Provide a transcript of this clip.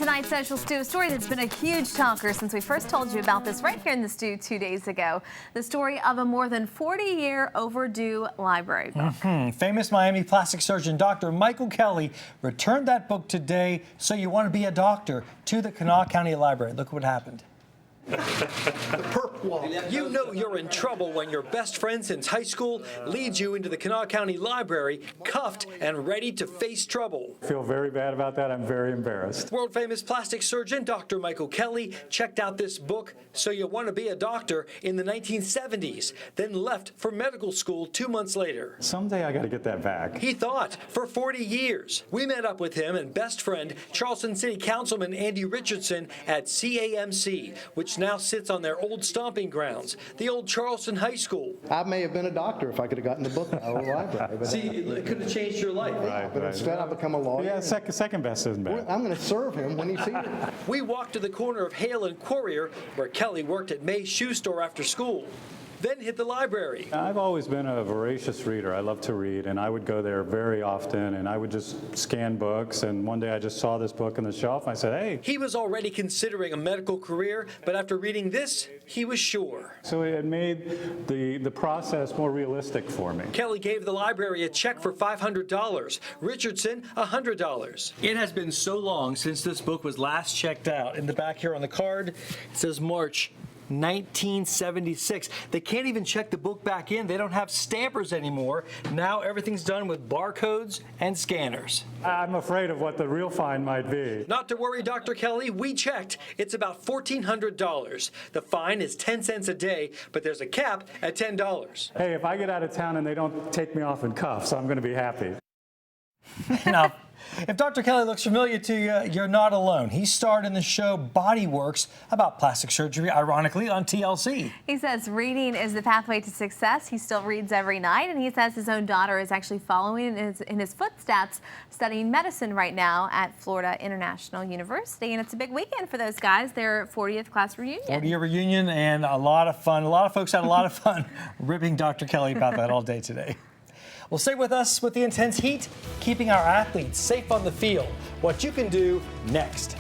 tonight's Social Stew, a story that's been a huge talker since we first told you about this right here in the Stew 2 days ago. The story of a more than 40-year overdue library book. Famous Miami plastic surgeon Dr. Michael Kelly returned that book today, So You Want to Be a Doctor, to the Kanawha County Library. Look what happened. You know you're in trouble when your best friend since high school leads you into the Kanawha County Library, cuffed and ready to face trouble. I feel very bad about that. I'm very embarrassed. World-famous plastic surgeon Dr. Michael Kelly checked out this book, So You Want to Be a Doctor, in the 1970s, then left for medical school 2 months later. Someday I got to get that back. He thought for 40 years. We met up with him and best friend, Charleston City Councilman Andy Richardson at CAMC, which now sits on their old stomping grounds, the old Charleston High School. I may have been a doctor if I could have gotten the book out of the library. But See, it could have changed your life. but instead I've become a lawyer. Yeah, second best isn't bad. I'm going to serve him when he's here. We walked to the corner of Hale and Courier, where Kelly worked at May's shoe store after school, then hit the library. I've always been a voracious reader. I love to read, and I would go there very often, and I would just scan books, and one day I just saw this book on the shelf, and I said, hey. He was already considering a medical career, but after reading this, he was sure. So it made the process more realistic for me. Kelly gave the library a check for $500, Richardson $100. It has been so long since this book was last checked out. In the back here on the card, it says March 1976. They can't even check the book back in. They don't have stampers anymore. Now everything's done with barcodes and scanners. I'm afraid of what the real fine might be. Not to worry, Dr. Kelly, we checked. It's about $1,400. The fine is 10 cents a day, but there's a cap at $10. Hey, if I get out of town and they don't take me off in cuffs, I'm going to be happy. Now, if Dr. Kelly looks familiar to you, you're not alone. He starred in the show Body Works about plastic surgery, ironically, on TLC. He says reading is the pathway to success. He still reads every night, and he says his own daughter is actually following in his footsteps, studying medicine right now at Florida International University. And it's a big weekend for those guys, their 40th class reunion. 40-year reunion and a lot of fun. A lot of folks had a lot of fun ribbing Dr. Kelly about that all day today. Well, stay with us with the intense heat, keeping our athletes safe on the field. What you can do next.